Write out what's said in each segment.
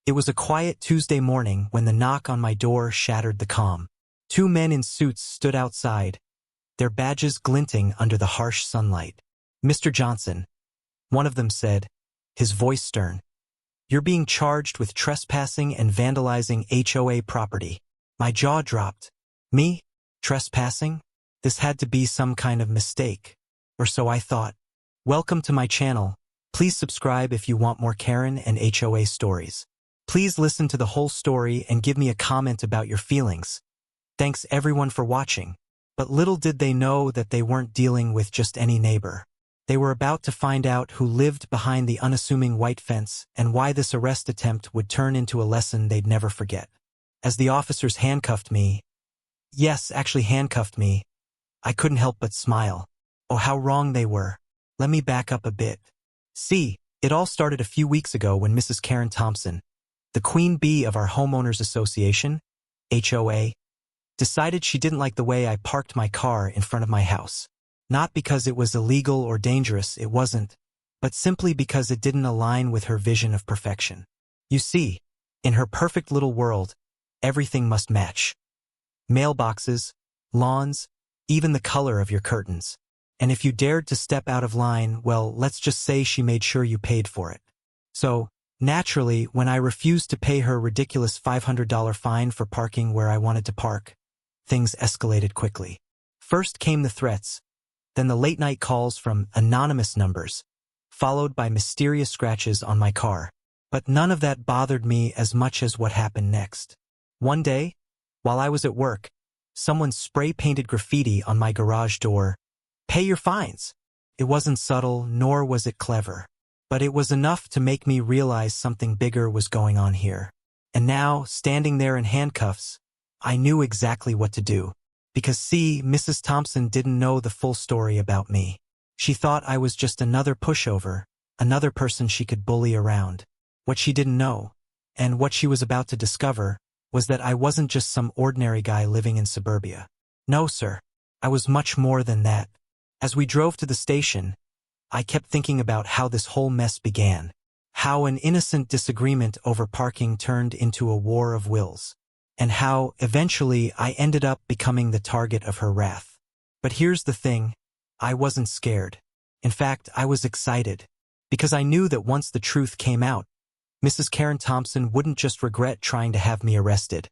It was a quiet Tuesday morning when the knock on my door shattered the calm. Two men in suits stood outside, their badges glinting under the harsh sunlight. "Mr. Johnson," one of them said, his voice stern, "you're being charged with trespassing and vandalizing HOA property." My jaw dropped. Me? Trespassing? This had to be some kind of mistake. Or so I thought. Welcome to my channel. Please subscribe if you want more Karen and HOA stories. Please listen to the whole story and give me a comment about your feelings. Thanks everyone for watching. But little did they know that they weren't dealing with just any neighbor. They were about to find out who lived behind the unassuming white fence and why this arrest attempt would turn into a lesson they'd never forget. As the officers handcuffed me, I couldn't help but smile. Oh, how wrong they were. Let me back up a bit. See, it all started a few weeks ago when Mrs. Karen Thompson, the queen bee of our homeowners association, HOA, decided she didn't like the way I parked my car in front of my house. Not because it was illegal or dangerous, it wasn't, but simply because it didn't align with her vision of perfection. You see, in her perfect little world, everything must match. Mailboxes, lawns, even the color of your curtains. And if you dared to step out of line, well, let's just say she made sure you paid for it. So, naturally, when I refused to pay her ridiculous $500 fine for parking where I wanted to park, things escalated quickly. First came the threats, then the late-night calls from anonymous numbers, followed by mysterious scratches on my car. But none of that bothered me as much as what happened next. One day, while I was at work, someone spray-painted graffiti on my garage door, "Pay your fines." It wasn't subtle, nor was it clever. But it was enough to make me realize something bigger was going on here. And now, standing there in handcuffs, I knew exactly what to do. Because see, Mrs. Thompson didn't know the full story about me. She thought I was just another pushover, another person she could bully around. What she didn't know, and what she was about to discover, was that I wasn't just some ordinary guy living in suburbia. No, sir. I was much more than that. As we drove to the station, I kept thinking about how this whole mess began. How an innocent disagreement over parking turned into a war of wills. And how, eventually, I ended up becoming the target of her wrath. But here's the thing. I wasn't scared. In fact, I was excited. Because I knew that once the truth came out, Mrs. Karen Thompson wouldn't just regret trying to have me arrested.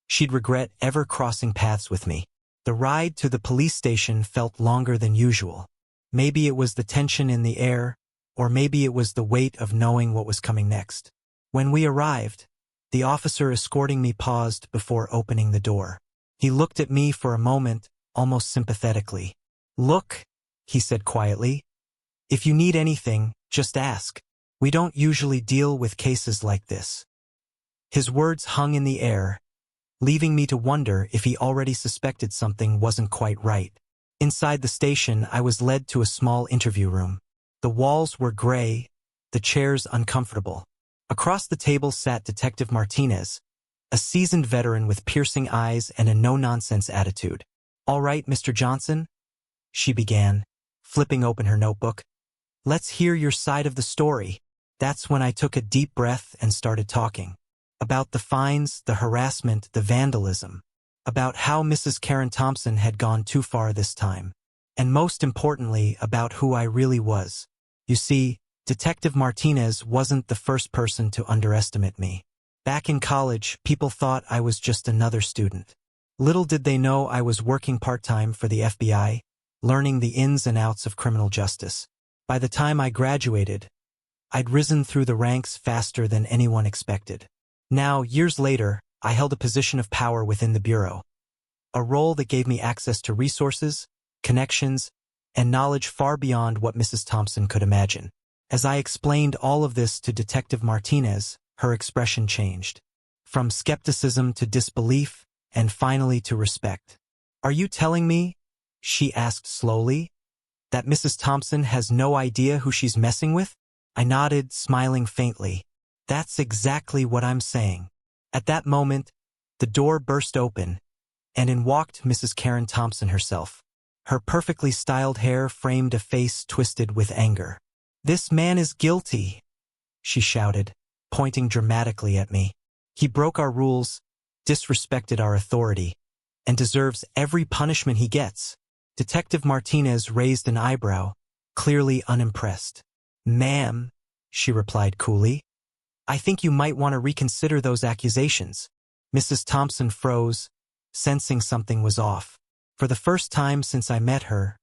She'd regret ever crossing paths with me. The ride to the police station felt longer than usual. Maybe it was the tension in the air, or maybe it was the weight of knowing what was coming next. When we arrived, the officer escorting me paused before opening the door. He looked at me for a moment, almost sympathetically. "Look," he said quietly, "if you need anything, just ask. We don't usually deal with cases like this." His words hung in the air, leaving me to wonder if he already suspected something wasn't quite right. Inside the station, I was led to a small interview room. The walls were gray, the chairs uncomfortable. Across the table sat Detective Martinez, a seasoned veteran with piercing eyes and a no-nonsense attitude. "All right, Mr. Johnson," she began, flipping open her notebook. "Let's hear your side of the story." That's when I took a deep breath and started talking. About the fines, the harassment, the vandalism. About how Mrs. Karen Thompson had gone too far this time. And most importantly, about who I really was. You see, Detective Martinez wasn't the first person to underestimate me. Back in college, people thought I was just another student. Little did they know I was working part-time for the FBI, learning the ins and outs of criminal justice. By the time I graduated, I'd risen through the ranks faster than anyone expected. Now, years later, I held a position of power within the Bureau. A role that gave me access to resources, connections, and knowledge far beyond what Mrs. Thompson could imagine. As I explained all of this to Detective Martinez, her expression changed. From skepticism to disbelief, and finally to respect. "Are you telling me," she asked slowly, "that Mrs. Thompson has no idea who she's messing with?" I nodded, smiling faintly. "That's exactly what I'm saying." At that moment, the door burst open, and in walked Mrs. Karen Thompson herself. Her perfectly styled hair framed a face twisted with anger. "This man is guilty," she shouted. pointing dramatically at me. He broke our rules, disrespected our authority, and deserves every punishment he gets. Detective Martinez raised an eyebrow, clearly unimpressed. Ma'am, she replied coolly, I think you might want to reconsider those accusations. Mrs. Thompson froze, sensing something was off. For the first time since I met her,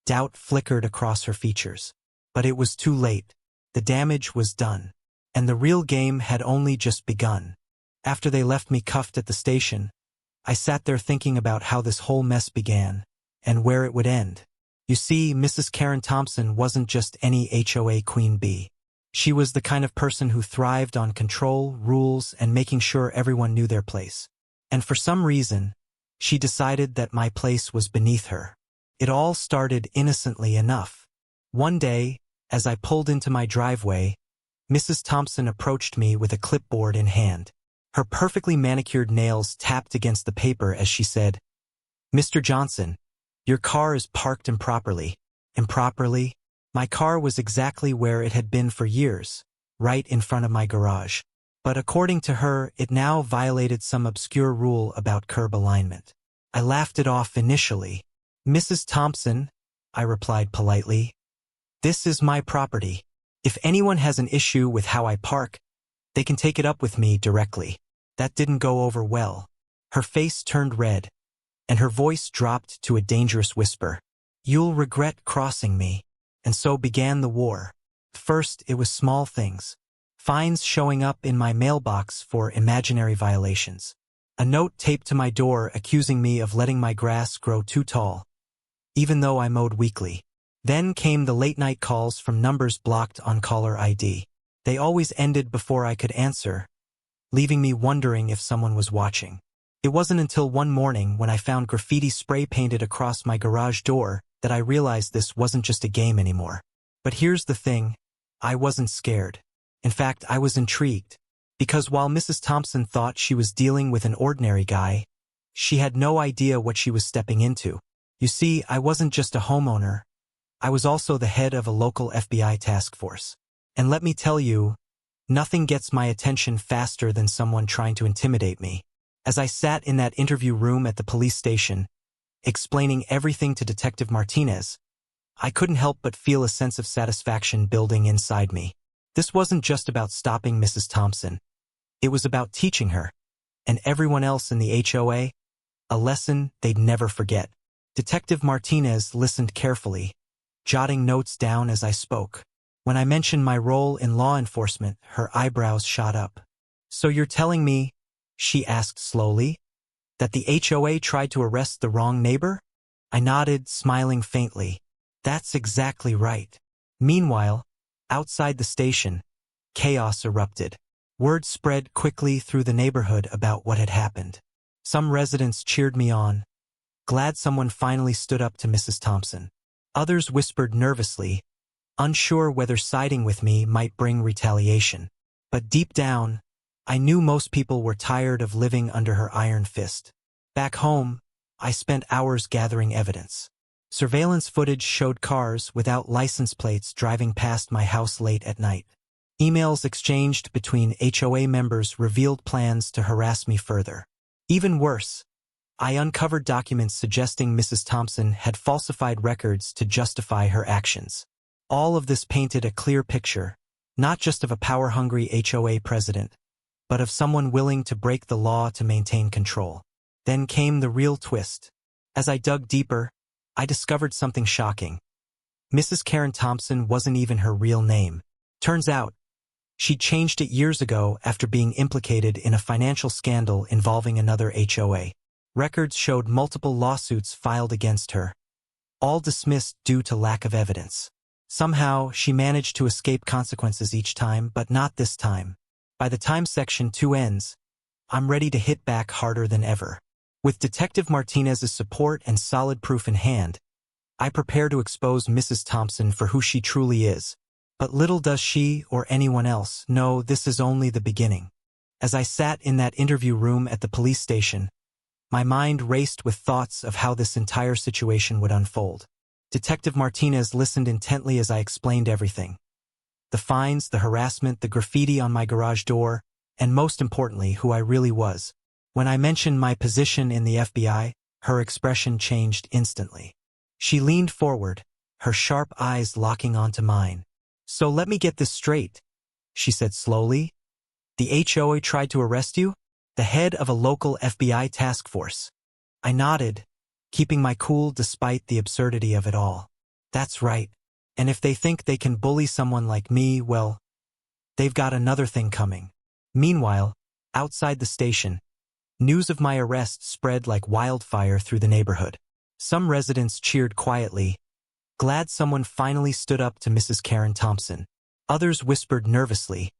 doubt flickered across her features. But it was too late. The damage was done, and the real game had only just begun. After they left me cuffed at the station, I sat there thinking about how this whole mess began, and where it would end. You see, Mrs. Karen Thompson wasn't just any HOA queen bee. She was the kind of person who thrived on control, rules, and making sure everyone knew their place. And for some reason, she decided that my place was beneath her. It all started innocently enough. One day, as I pulled into my driveway, Mrs. Thompson approached me with a clipboard in hand. Her perfectly manicured nails tapped against the paper as she said, Mr. Johnson, your car is parked improperly. Improperly? My car was exactly where it had been for years, right in front of my garage. But according to her, it now violated some obscure rule about curb alignment. I laughed it off initially. Mrs. Thompson, I replied politely, this is my property. If anyone has an issue with how I park, they can take it up with me directly. That didn't go over well. Her face turned red, and her voice dropped to a dangerous whisper. You'll regret crossing me. And so began the war. First, it was small things. Fines showing up in my mailbox for imaginary violations. A note taped to my door accusing me of letting my grass grow too tall, even though I mowed weekly. Then came the late-night calls from numbers blocked on caller ID. They always ended before I could answer, leaving me wondering if someone was watching. It wasn't until one morning when I found graffiti spray painted across my garage door that I realized this wasn't just a game anymore. But here's the thing, I wasn't scared. In fact, I was intrigued. Because while Mrs. Thompson thought she was dealing with an ordinary guy, she had no idea what she was stepping into. You see, I wasn't just a homeowner. I was also the head of a local FBI task force. And let me tell you, nothing gets my attention faster than someone trying to intimidate me. As I sat in that interview room at the police station, explaining everything to Detective Martinez, I couldn't help but feel a sense of satisfaction building inside me. This wasn't just about stopping Mrs. Thompson. It was about teaching her, and everyone else in the HOA, a lesson they'd never forget. Detective Martinez listened carefully, jotting notes down as I spoke. When I mentioned my role in law enforcement, her eyebrows shot up. So you're telling me, she asked slowly, that the HOA tried to arrest the wrong neighbor? I nodded, smiling faintly. That's exactly right. Meanwhile, outside the station, chaos erupted. Word spread quickly through the neighborhood about what had happened. Some residents cheered me on, glad someone finally stood up to Mrs. Thompson. Others whispered nervously, unsure whether siding with me might bring retaliation. But deep down, I knew most people were tired of living under her iron fist. Back home, I spent hours gathering evidence. Surveillance footage showed cars without license plates driving past my house late at night. Emails exchanged between HOA members revealed plans to harass me further. Even worse, I uncovered documents suggesting Mrs. Thompson had falsified records to justify her actions. All of this painted a clear picture, not just of a power-hungry HOA president, but of someone willing to break the law to maintain control. Then came the real twist. As I dug deeper, I discovered something shocking. Mrs. Karen Thompson wasn't even her real name. Turns out, she'd changed it years ago after being implicated in a financial scandal involving another HOA. Records showed multiple lawsuits filed against her, all dismissed due to lack of evidence. Somehow, she managed to escape consequences each time, but not this time. By the time Section 2 ends, I'm ready to hit back harder than ever. With Detective Martinez's support and solid proof in hand, I prepare to expose Mrs. Thompson for who she truly is. But little does she or anyone else know this is only the beginning. As I sat in that interview room at the police station, my mind raced with thoughts of how this entire situation would unfold. Detective Martinez listened intently as I explained everything. The fines, the harassment, the graffiti on my garage door, and most importantly, who I really was. When I mentioned my position in the FBI, her expression changed instantly. She leaned forward, her sharp eyes locking onto mine. "So let me get this straight," she said slowly. "The HOA tried to arrest you? The head of a local FBI task force?" I nodded, keeping my cool despite the absurdity of it all. "That's right. And if they think they can bully someone like me, well, they've got another thing coming." Meanwhile, outside the station, news of my arrest spread like wildfire through the neighborhood. Some residents cheered quietly, glad someone finally stood up to Mrs. Karen Thompson. Others whispered nervously,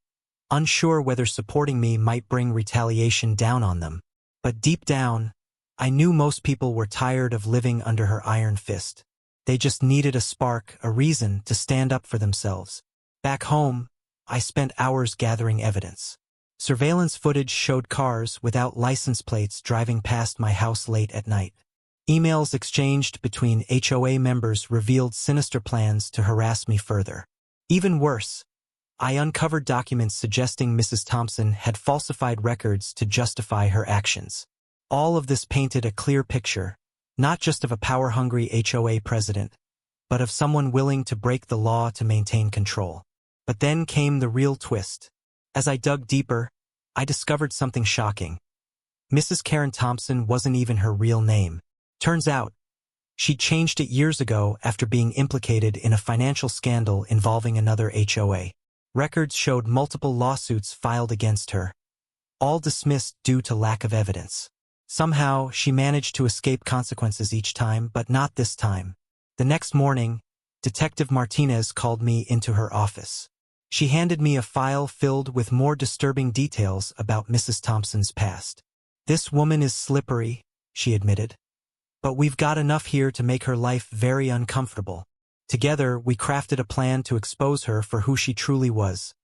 unsure whether supporting me might bring retaliation down on them. But deep down, I knew most people were tired of living under her iron fist. They just needed a spark, a reason to stand up for themselves. Back home, I spent hours gathering evidence. Surveillance footage showed cars without license plates driving past my house late at night. Emails exchanged between HOA members revealed sinister plans to harass me further. Even worse, I uncovered documents suggesting Mrs. Thompson had falsified records to justify her actions. All of this painted a clear picture, not just of a power-hungry HOA president, but of someone willing to break the law to maintain control. But then came the real twist. As I dug deeper, I discovered something shocking. Mrs. Karen Thompson wasn't even her real name. Turns out, she'd changed it years ago after being implicated in a financial scandal involving another HOA. Records showed multiple lawsuits filed against her, all dismissed due to lack of evidence. Somehow, she managed to escape consequences each time, but not this time. The next morning, Detective Martinez called me into her office. She handed me a file filled with more disturbing details about Mrs. Thompson's past. "This woman is slippery," she admitted. "But we've got enough here to make her life very uncomfortable." Together, we crafted a plan to expose her for who she truly was.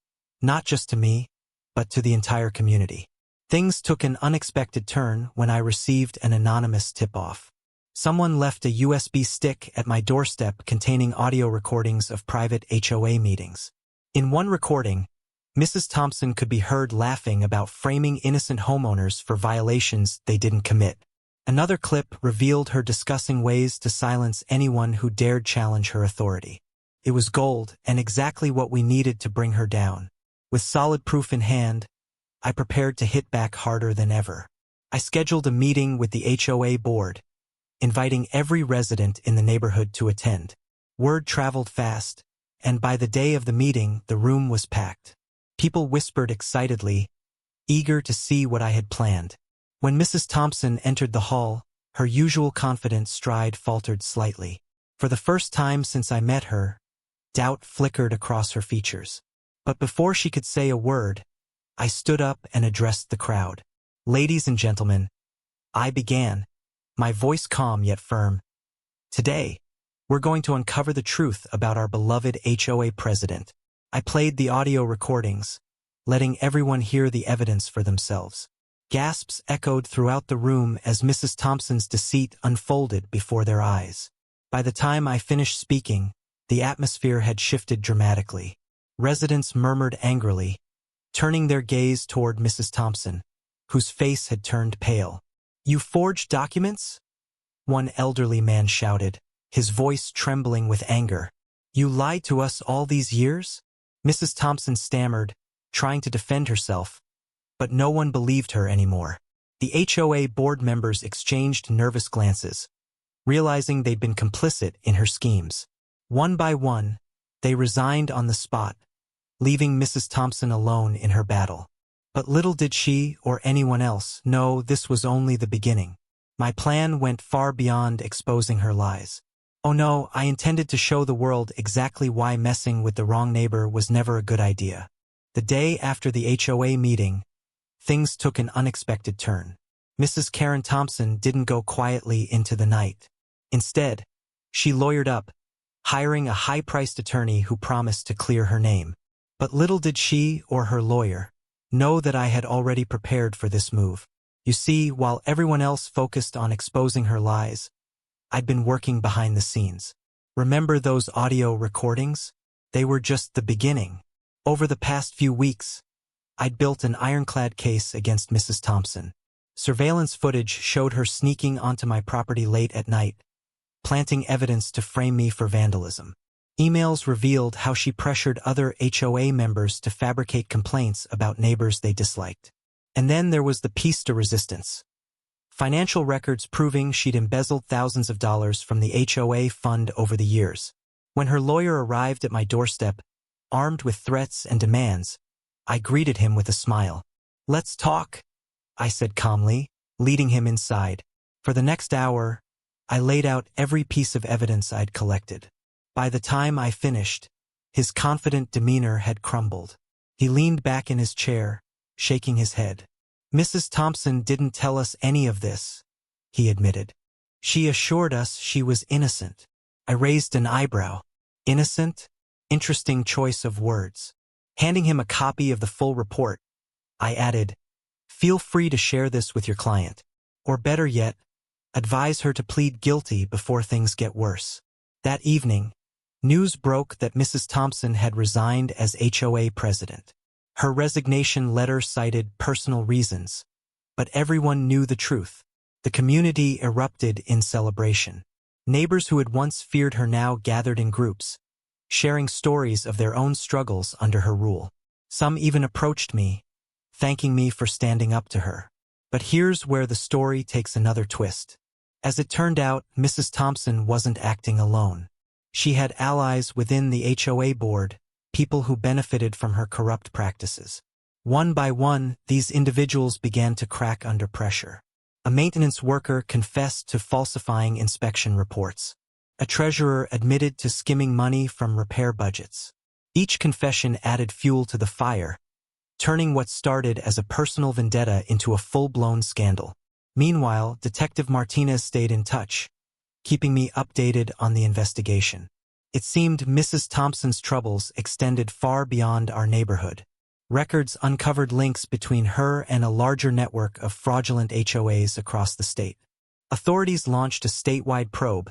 Not just to me, but to the entire community. Things took an unexpected turn when I received an anonymous tip-off. Someone left a USB stick at my doorstep containing audio recordings of private HOA meetings. In one recording, Mrs. Thompson could be heard laughing about framing innocent homeowners for violations they didn't commit. Another clip revealed her discussing ways to silence anyone who dared challenge her authority. It was gold and exactly what we needed to bring her down. With solid proof in hand, I prepared to hit back harder than ever. I scheduled a meeting with the HOA board, inviting every resident in the neighborhood to attend. Word traveled fast, and by the day of the meeting, the room was packed. People whispered excitedly, eager to see what I had planned. When Mrs. Thompson entered the hall, her usual confident stride faltered slightly. For the first time since I met her, doubt flickered across her features. But before she could say a word, I stood up and addressed the crowd. "Ladies and gentlemen," I began, my voice calm yet firm. "Today, we're going to uncover the truth about our beloved HOA president." I played the audio recordings, letting everyone hear the evidence for themselves. Gasps echoed throughout the room as Mrs. Thompson's deceit unfolded before their eyes. By the time I finished speaking, the atmosphere had shifted dramatically. Residents murmured angrily, turning their gaze toward Mrs. Thompson, whose face had turned pale. "You forged documents?" one elderly man shouted, his voice trembling with anger. "You lied to us all these years?" Mrs. Thompson stammered, trying to defend herself, but no one believed her anymore. The HOA board members exchanged nervous glances, realizing they'd been complicit in her schemes. One by one, they resigned on the spot, leaving Mrs. Thompson alone in her battle. But little did she, or anyone else, know this was only the beginning. My plan went far beyond exposing her lies. Oh no, I intended to show the world exactly why messing with the wrong neighbor was never a good idea. The day after the HOA meeting, things took an unexpected turn. Mrs. Karen Thompson didn't go quietly into the night. Instead, she lawyered up, hiring a high-priced attorney who promised to clear her name. But little did she, or her lawyer, know that I had already prepared for this move. You see, while everyone else focused on exposing her lies, I'd been working behind the scenes. Remember those audio recordings? They were just the beginning. Over the past few weeks, I'd built an ironclad case against Mrs. Thompson. Surveillance footage showed her sneaking onto my property late at night, planting evidence to frame me for vandalism. Emails revealed how she pressured other HOA members to fabricate complaints about neighbors they disliked. And then there was the piece de resistance. Financial records proving she'd embezzled thousands of dollars from the HOA fund over the years. When her lawyer arrived at my doorstep, armed with threats and demands, I greeted him with a smile. "Let's talk," I said calmly, leading him inside. For the next hour, I laid out every piece of evidence I'd collected. By the time I finished, his confident demeanor had crumbled. He leaned back in his chair, shaking his head. "Mrs. Thompson didn't tell us any of this," he admitted. "She assured us she was innocent." I raised an eyebrow. Innocent? Interesting choice of words. Handing him a copy of the full report, I added, "Feel free to share this with your client. Or better yet, advise her to plead guilty before things get worse." That evening, news broke that Mrs. Thompson had resigned as HOA president. Her resignation letter cited personal reasons, but everyone knew the truth. The community erupted in celebration. Neighbors who had once feared her now gathered in groups, sharing stories of their own struggles under her rule. Some even approached me, thanking me for standing up to her. But here's where the story takes another twist. As it turned out, Mrs. Thompson wasn't acting alone. She had allies within the HOA board, people who benefited from her corrupt practices. One by one, these individuals began to crack under pressure. A maintenance worker confessed to falsifying inspection reports. A treasurer admitted to skimming money from repair budgets. Each confession added fuel to the fire, turning what started as a personal vendetta into a full-blown scandal. Meanwhile, Detective Martinez stayed in touch, keeping me updated on the investigation. It seemed Mrs. Thompson's troubles extended far beyond our neighborhood. Records uncovered links between her and a larger network of fraudulent HOAs across the state. Authorities launched a statewide probe,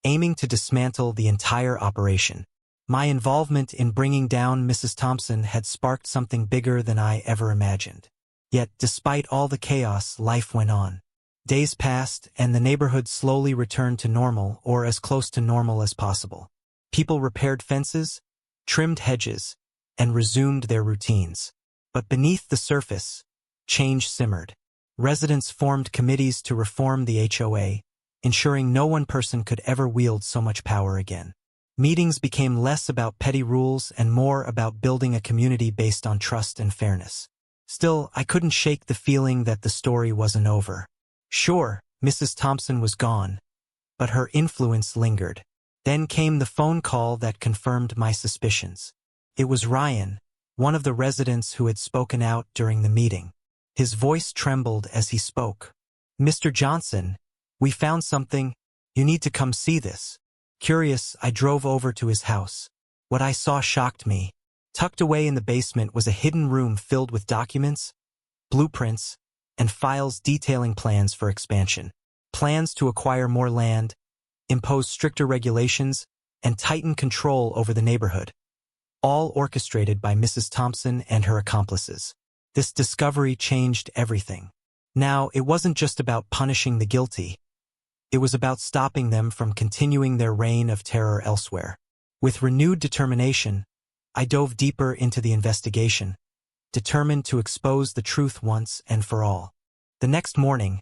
aiming to dismantle the entire operation. My involvement in bringing down Mrs. Thompson had sparked something bigger than I ever imagined. Yet, despite all the chaos, life went on. Days passed, and the neighborhood slowly returned to normal, or as close to normal as possible. People repaired fences, trimmed hedges, and resumed their routines. But beneath the surface, change simmered. Residents formed committees to reform the HOA, ensuring no one person could ever wield so much power again. Meetings became less about petty rules and more about building a community based on trust and fairness. Still, I couldn't shake the feeling that the story wasn't over. Sure, Mrs. Thompson was gone, but her influence lingered. Then came the phone call that confirmed my suspicions. It was Ryan, one of the residents who had spoken out during the meeting. His voice trembled as he spoke. "Mr. Johnson, we found something. You need to come see this." Curious, I drove over to his house. What I saw shocked me. Tucked away in the basement was a hidden room filled with documents, blueprints, and files detailing plans for expansion. Plans to acquire more land, impose stricter regulations, and tighten control over the neighborhood. All orchestrated by Mrs. Thompson and her accomplices. This discovery changed everything. Now, it wasn't just about punishing the guilty. It was about stopping them from continuing their reign of terror elsewhere. With renewed determination, I dove deeper into the investigation, determined to expose the truth once and for all. The next morning,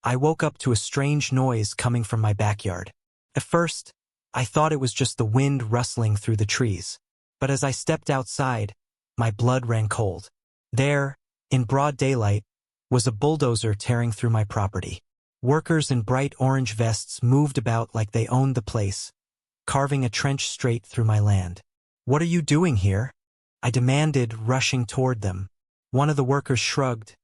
I woke up to a strange noise coming from my backyard. At first, I thought it was just the wind rustling through the trees. But as I stepped outside, my blood ran cold. There, in broad daylight, was a bulldozer tearing through my property. Workers in bright orange vests moved about like they owned the place, carving a trench straight through my land. "What are you doing here?" I demanded, rushing toward them. One of the workers shrugged,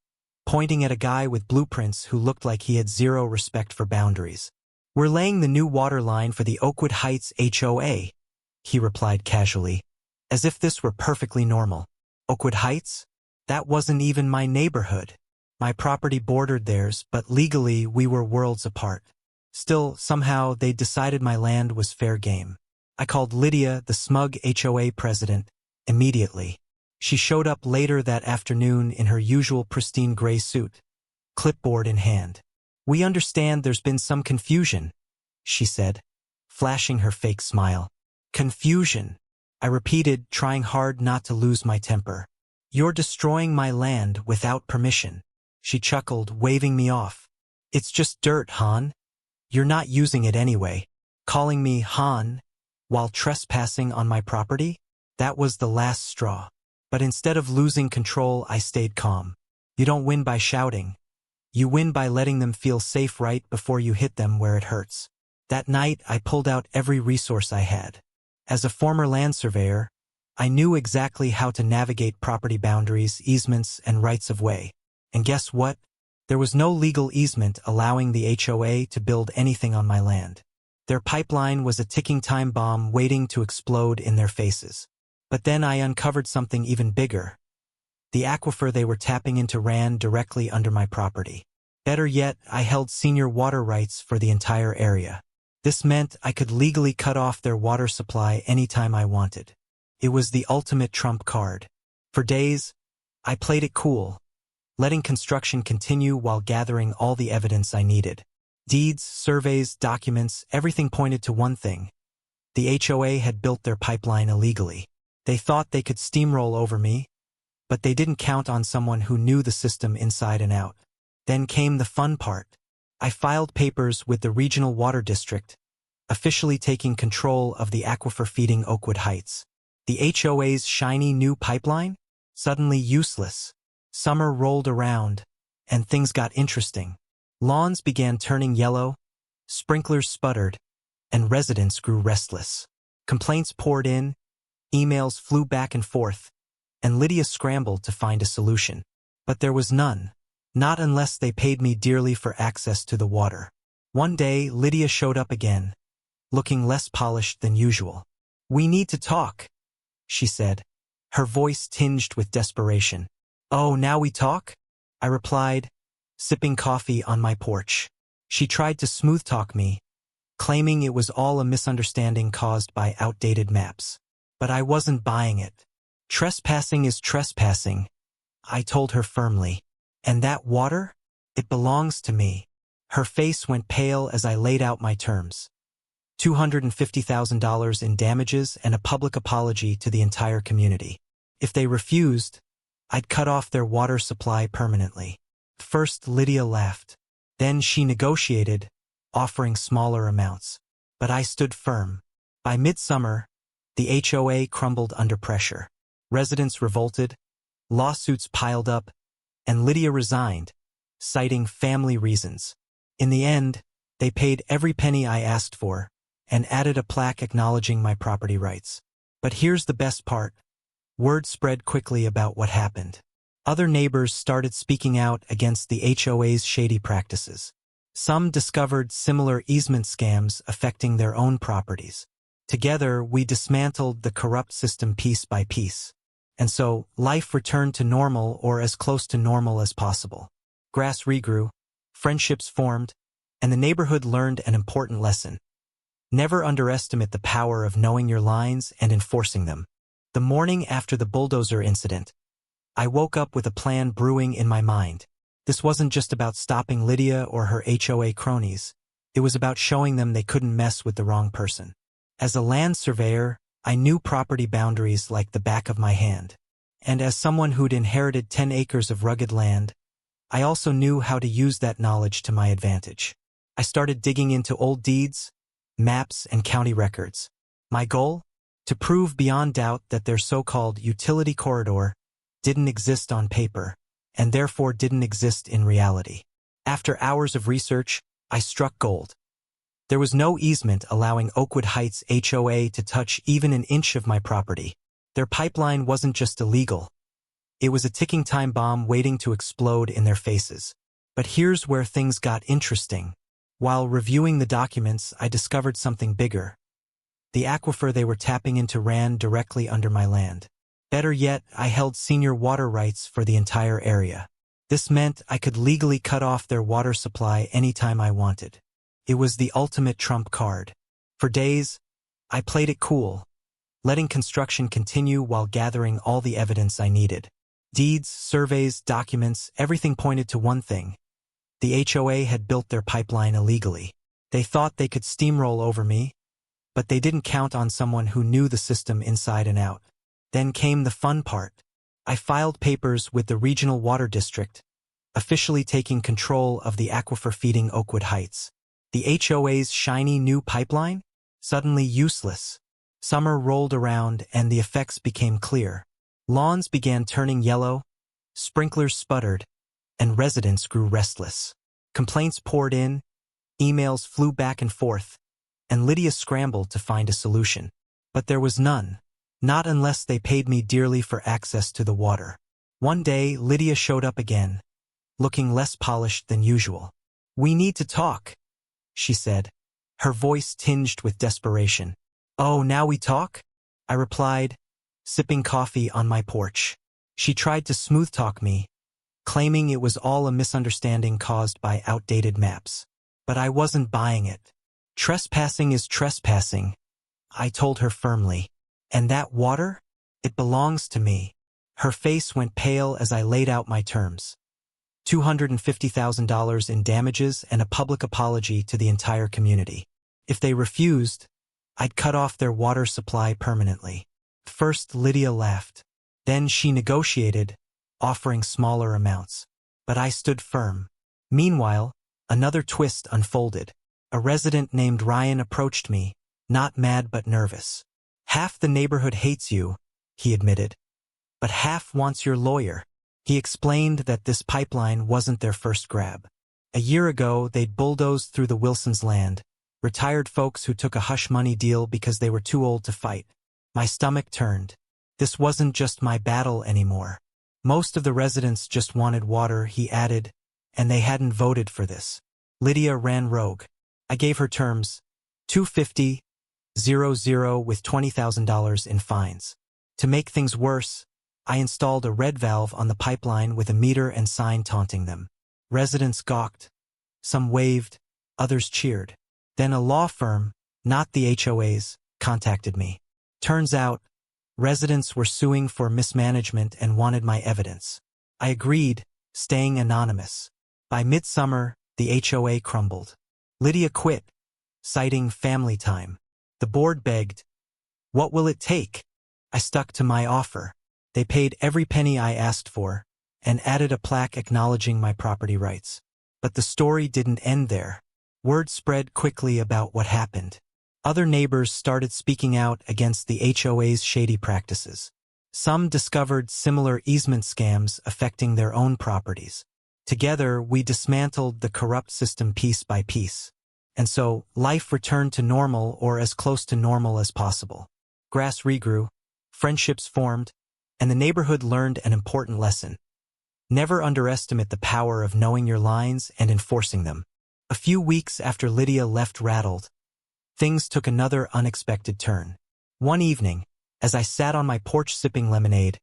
pointing at a guy with blueprints who looked like he had zero respect for boundaries. "We're laying the new water line for the Oakwood Heights HOA, he replied casually, as if this were perfectly normal. Oakwood Heights? That wasn't even my neighborhood. My property bordered theirs, but legally we were worlds apart. Still, somehow, they decided my land was fair game. I called Lydia, the smug HOA president, immediately. She showed up later that afternoon in her usual pristine gray suit, clipboard in hand. "We understand there's been some confusion," she said, flashing her fake smile. "Confusion," I repeated, trying hard not to lose my temper. "You're destroying my land without permission." She chuckled, waving me off. "It's just dirt, Han. You're not using it anyway." Calling me Han while trespassing on my property? That was the last straw. But instead of losing control, I stayed calm. You don't win by shouting. You win by letting them feel safe right before you hit them where it hurts. That night, I pulled out every resource I had. As a former land surveyor, I knew exactly how to navigate property boundaries, easements, and rights of way. And guess what? There was no legal easement allowing the HOA to build anything on my land. Their pipeline was a ticking time bomb waiting to explode in their faces. But then I uncovered something even bigger. The aquifer they were tapping into ran directly under my property. Better yet, I held senior water rights for the entire area. This meant I could legally cut off their water supply anytime I wanted. It was the ultimate trump card. For days, I played it cool, letting construction continue while gathering all the evidence I needed. Deeds, surveys, documents, everything pointed to one thing. The HOA had built their pipeline illegally. They thought they could steamroll over me, but they didn't count on someone who knew the system inside and out. Then came the fun part. I filed papers with the Regional Water District, officially taking control of the aquifer feeding Oakwood Heights. The HOA's shiny new pipeline? Suddenly useless. Summer rolled around, and things got interesting. Lawns began turning yellow, sprinklers sputtered, and residents grew restless. Complaints poured in, emails flew back and forth, and Lydia scrambled to find a solution. But there was none. Not unless they paid me dearly for access to the water. One day, Lydia showed up again, looking less polished than usual. "We need to talk," she said, her voice tinged with desperation. "Oh, now we talk?" I replied, sipping coffee on my porch. She tried to smooth-talk me, claiming it was all a misunderstanding caused by outdated maps. But I wasn't buying it. "Trespassing is trespassing," I told her firmly. "And that water? It belongs to me." Her face went pale as I laid out my terms. $250,000 in damages and a public apology to the entire community. If they refused, I'd cut off their water supply permanently. First, Lydia laughed. Then she negotiated, offering smaller amounts. But I stood firm. By midsummer, the HOA crumbled under pressure. Residents revolted, lawsuits piled up, and Lydia resigned, citing family reasons. In the end, they paid every penny I asked for, and added a plaque acknowledging my property rights. But here's the best part. Word spread quickly about what happened. Other neighbors started speaking out against the HOA's shady practices. Some discovered similar easement scams affecting their own properties. Together, we dismantled the corrupt system piece by piece. And so, life returned to normal, or as close to normal as possible. Grass regrew, friendships formed, and the neighborhood learned an important lesson. Never underestimate the power of knowing your lines and enforcing them. The morning after the bulldozer incident, I woke up with a plan brewing in my mind. This wasn't just about stopping Lydia or her HOA cronies. It was about showing them they couldn't mess with the wrong person. As a land surveyor, I knew property boundaries like the back of my hand. And as someone who'd inherited 10 acres of rugged land, I also knew how to use that knowledge to my advantage. I started digging into old deeds, maps, and county records. My goal? To prove beyond doubt that their so-called utility corridor didn't exist on paper, and therefore didn't exist in reality. After hours of research, I struck gold. There was no easement allowing Oakwood Heights HOA to touch even an inch of my property. Their pipeline wasn't just illegal. It was a ticking time bomb waiting to explode in their faces. But here's where things got interesting. While reviewing the documents, I discovered something bigger. The aquifer they were tapping into ran directly under my land. Better yet, I held senior water rights for the entire area. This meant I could legally cut off their water supply anytime I wanted. It was the ultimate trump card. For days, I played it cool, letting construction continue while gathering all the evidence I needed. Deeds, surveys, documents, everything pointed to one thing. The HOA had built their pipeline illegally. They thought they could steamroll over me, but they didn't count on someone who knew the system inside and out. Then came the fun part. I filed papers with the Regional Water District, officially taking control of the aquifer feeding Oakwood Heights. The HOA's shiny new pipeline? Suddenly useless. Summer rolled around and the effects became clear. Lawns began turning yellow, sprinklers sputtered, and residents grew restless. Complaints poured in, emails flew back and forth, and Lydia scrambled to find a solution. But there was none. Not unless they paid me dearly for access to the water. One day, Lydia showed up again, looking less polished than usual. "We need to talk," she said, her voice tinged with desperation. "Oh, now we talk?" I replied, sipping coffee on my porch. She tried to smooth-talk me, claiming it was all a misunderstanding caused by outdated maps. But I wasn't buying it. Trespassing is trespassing, I told her firmly. And that water? It belongs to me. Her face went pale as I laid out my terms. $250,000 in damages and a public apology to the entire community. If they refused, I'd cut off their water supply permanently. First, Lydia laughed. Then she negotiated, offering smaller amounts. But I stood firm. Meanwhile, another twist unfolded. A resident named Ryan approached me, not mad but nervous. "Half the neighborhood hates you," he admitted, "but half wants your lawyer." He explained that this pipeline wasn't their first grab. A year ago, they'd bulldozed through the Wilsons' land, retired folks who took a hush-money deal because they were too old to fight. My stomach turned. This wasn't just my battle anymore. Most of the residents just wanted water, he added, and they hadn't voted for this. Lydia ran rogue. I gave her terms, $250,000 with $20,000 in fines. To make things worse, I installed a red valve on the pipeline with a meter and sign taunting them. Residents gawked. Some waved, others cheered. Then a law firm, not the HOAs, contacted me. Turns out, residents were suing for mismanagement and wanted my evidence. I agreed, staying anonymous. By midsummer, the HOA crumbled. Lydia quit, citing family time. The board begged, "What will it take?" I stuck to my offer. They paid every penny I asked for, and added a plaque acknowledging my property rights. But the story didn't end there. Word spread quickly about what happened. Other neighbors started speaking out against the HOA's shady practices. Some discovered similar easement scams affecting their own properties. Together, we dismantled the corrupt system piece by piece. And so, life returned to normal or as close to normal as possible. Grass regrew, friendships formed, and the neighborhood learned an important lesson. Never underestimate the power of knowing your lines and enforcing them. A few weeks after Lydia left rattled, things took another unexpected turn. One evening, as I sat on my porch sipping lemonade,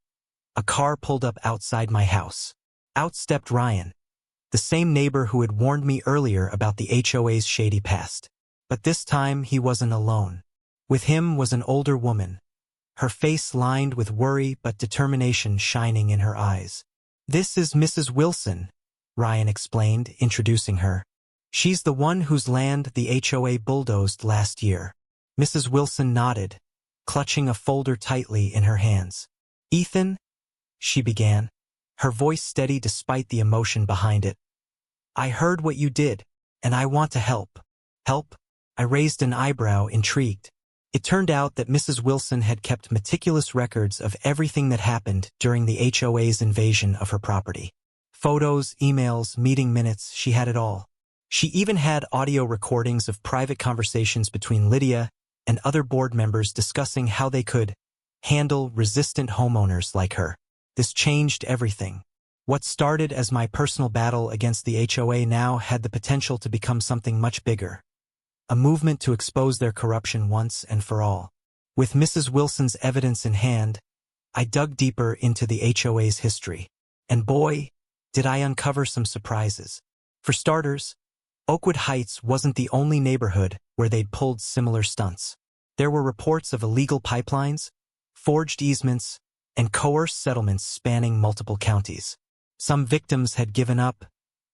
a car pulled up outside my house. Out stepped Ryan, the same neighbor who had warned me earlier about the HOA's shady past. But this time he wasn't alone. With him was an older woman, her face lined with worry but determination shining in her eyes. "This is Mrs. Wilson," Ryan explained, introducing her. "She's the one whose land the HOA bulldozed last year." Mrs. Wilson nodded, clutching a folder tightly in her hands. "Ethan," she began, her voice steady despite the emotion behind it. "I heard what you did, and I want to help." "Help?" I raised an eyebrow, intrigued. It turned out that Mrs. Wilson had kept meticulous records of everything that happened during the HOA's invasion of her property. Photos, emails, meeting minutes, she had it all. She even had audio recordings of private conversations between Lydia and other board members discussing how they could handle resistant homeowners like her. This changed everything. What started as my personal battle against the HOA now had the potential to become something much bigger. A movement to expose their corruption once and for all. With Mrs. Wilson's evidence in hand, I dug deeper into the HOA's history. And boy, did I uncover some surprises. For starters, Oakwood Heights wasn't the only neighborhood where they'd pulled similar stunts. There were reports of illegal pipelines, forged easements, and coerced settlements spanning multiple counties. Some victims had given up,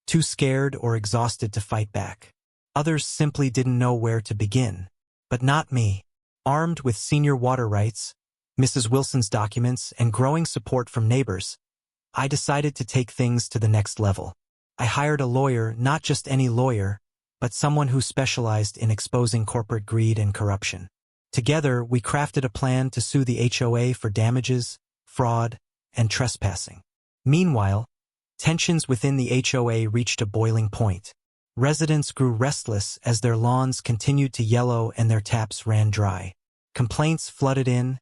too scared or exhausted to fight back. Others simply didn't know where to begin. But not me. Armed with senior water rights, Mrs. Wilson's documents, and growing support from neighbors, I decided to take things to the next level. I hired a lawyer, not just any lawyer, but someone who specialized in exposing corporate greed and corruption. Together, we crafted a plan to sue the HOA for damages, fraud, and trespassing. Meanwhile, tensions within the HOA reached a boiling point. Residents grew restless as their lawns continued to yellow and their taps ran dry. Complaints flooded in,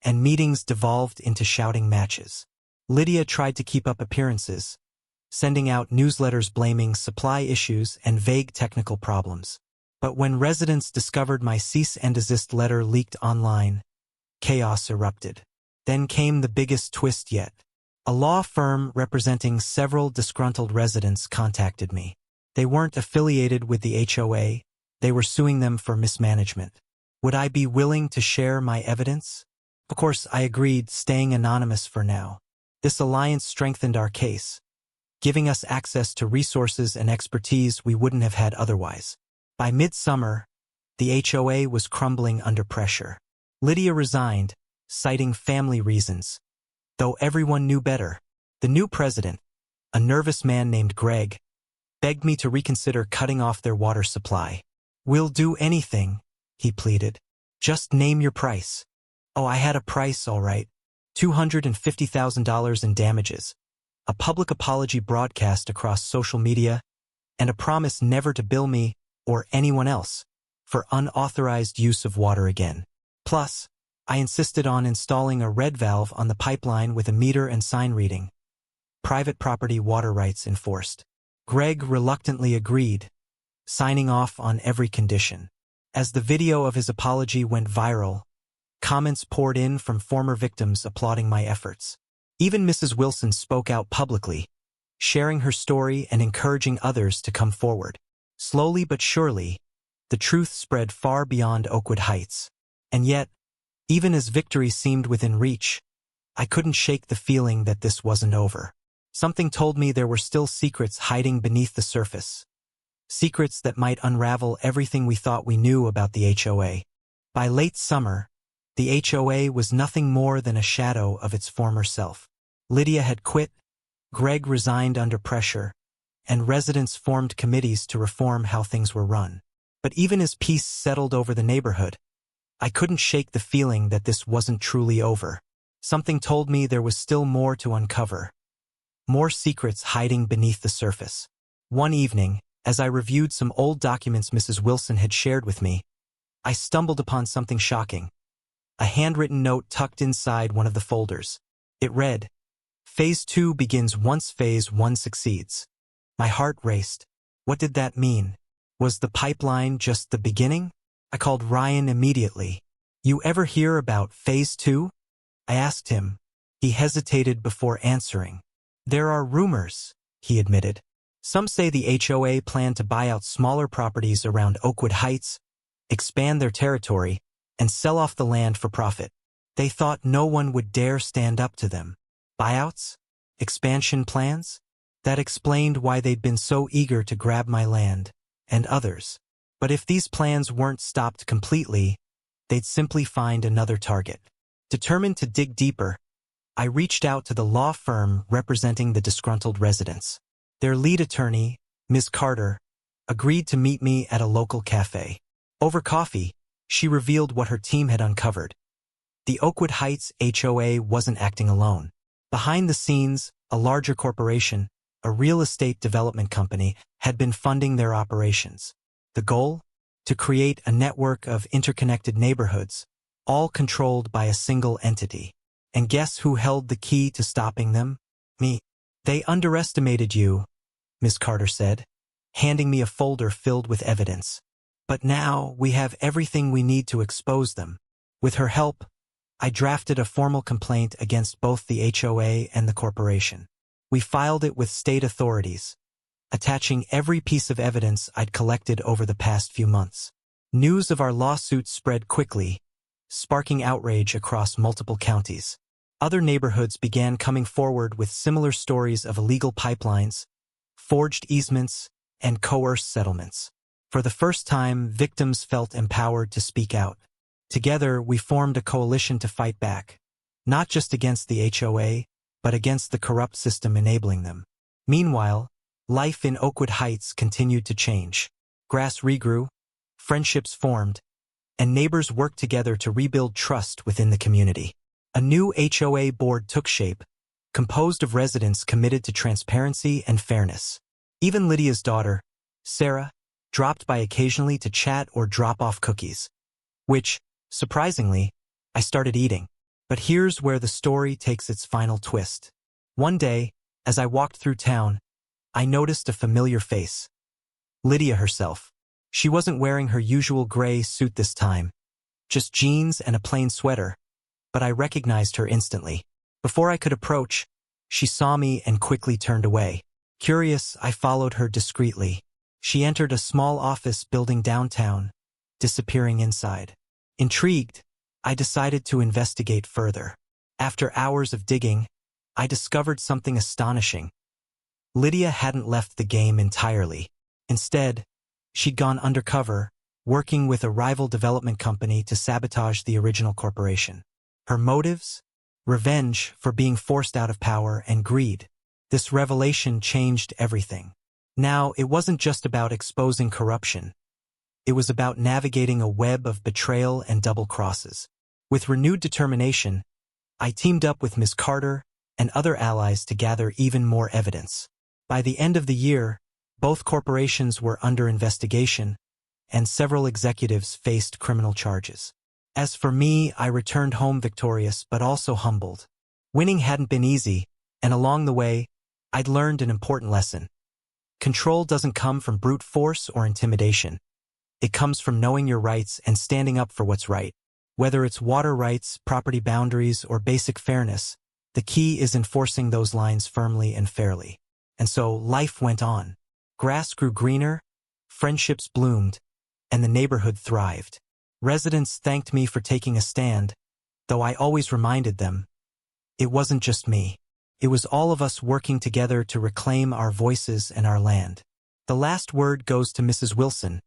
and meetings devolved into shouting matches. Lydia tried to keep up appearances, sending out newsletters blaming supply issues and vague technical problems. But when residents discovered my cease and desist letter leaked online, chaos erupted. Then came the biggest twist yet. A law firm representing several disgruntled residents contacted me. They weren't affiliated with the HOA, they were suing them for mismanagement. Would I be willing to share my evidence? Of course, I agreed, staying anonymous for now. This alliance strengthened our case, giving us access to resources and expertise we wouldn't have had otherwise. By midsummer, the HOA was crumbling under pressure. Lydia resigned, citing family reasons, though everyone knew better. The new president, a nervous man named Greg, begged me to reconsider cutting off their water supply. "We'll do anything," he pleaded. "Just name your price." Oh, I had a price, all right. $250,000 in damages, a public apology broadcast across social media, and a promise never to bill me or anyone else for unauthorized use of water again. Plus, I insisted on installing a red valve on the pipeline with a meter and sign reading. Private property water rights enforced. Greg reluctantly agreed, signing off on every condition. As the video of his apology went viral, comments poured in from former victims applauding my efforts. Even Mrs. Wilson spoke out publicly, sharing her story and encouraging others to come forward. Slowly but surely, the truth spread far beyond Oakwood Heights. And yet, even as victory seemed within reach, I couldn't shake the feeling that this wasn't over. Something told me there were still secrets hiding beneath the surface. Secrets that might unravel everything we thought we knew about the HOA. By late summer, the HOA was nothing more than a shadow of its former self. Lydia had quit, Greg resigned under pressure, and residents formed committees to reform how things were run. But even as peace settled over the neighborhood, I couldn't shake the feeling that this wasn't truly over. Something told me there was still more to uncover. More secrets hiding beneath the surface. One evening, as I reviewed some old documents Mrs. Wilson had shared with me, I stumbled upon something shocking. A handwritten note tucked inside one of the folders. It read, "Phase 2 begins once Phase 1 succeeds." My heart raced. What did that mean? Was the pipeline just the beginning? I called Ryan immediately. "You ever hear about Phase 2? I asked him. He hesitated before answering. "There are rumors," he admitted. "Some say the HOA plan to buy out smaller properties around Oakwood Heights, expand their territory, and sell off the land for profit. They thought no one would dare stand up to them. Buyouts? Expansion plans? That explained why they'd been so eager to grab my land, and others. But if these plans weren't stopped completely, they'd simply find another target." Determined to dig deeper, I reached out to the law firm representing the disgruntled residents. Their lead attorney, Ms. Carter, agreed to meet me at a local cafe. Over coffee, she revealed what her team had uncovered. The Oakwood Heights HOA wasn't acting alone. Behind the scenes, a larger corporation, a real estate development company, had been funding their operations. The goal? To create a network of interconnected neighborhoods, all controlled by a single entity. And guess who held the key to stopping them? Me. "They underestimated you," Ms. Carter said, handing me a folder filled with evidence. "But now we have everything we need to expose them." With her help, I drafted a formal complaint against both the HOA and the corporation. We filed it with state authorities, attaching every piece of evidence I'd collected over the past few months. News of our lawsuit spread quickly, sparking outrage across multiple counties. Other neighborhoods began coming forward with similar stories of illegal pipelines, forged easements, and coerced settlements. For the first time, victims felt empowered to speak out. Together, we formed a coalition to fight back, not just against the HOA, but against the corrupt system enabling them. Meanwhile, life in Oakwood Heights continued to change. Grass regrew, friendships formed, and neighbors worked together to rebuild trust within the community. A new HOA board took shape, composed of residents committed to transparency and fairness. Even Lydia's daughter, Sarah, dropped by occasionally to chat or drop off cookies, which, surprisingly, I started eating. But here's where the story takes its final twist. One day, as I walked through town, I noticed a familiar face. Lydia herself. She wasn't wearing her usual gray suit this time, just jeans and a plain sweater, but I recognized her instantly. Before I could approach, she saw me and quickly turned away. Curious, I followed her discreetly. She entered a small office building downtown, disappearing inside. Intrigued, I decided to investigate further. After hours of digging, I discovered something astonishing. Lydia hadn't left the game entirely. Instead, she'd gone undercover, working with a rival development company to sabotage the original corporation. Her motives? Revenge for being forced out of power and greed. This revelation changed everything. Now, it wasn't just about exposing corruption. It was about navigating a web of betrayal and double crosses. With renewed determination, I teamed up with Ms. Carter and other allies to gather even more evidence. By the end of the year, both corporations were under investigation, and several executives faced criminal charges. As for me, I returned home victorious but also humbled. Winning hadn't been easy, and along the way, I'd learned an important lesson. Control doesn't come from brute force or intimidation. It comes from knowing your rights and standing up for what's right. Whether it's water rights, property boundaries, or basic fairness, the key is enforcing those lines firmly and fairly. And so life went on. Grass grew greener, friendships bloomed, and the neighborhood thrived. Residents thanked me for taking a stand, though I always reminded them, it wasn't just me. It was all of us working together to reclaim our voices and our land. The last word goes to Mrs. Wilson,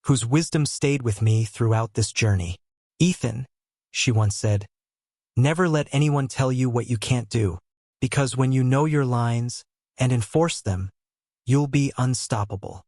whose wisdom stayed with me throughout this journey. Ethan, she once said, never let anyone tell you what you can't do, because when you know your lines and enforce them, you'll be unstoppable.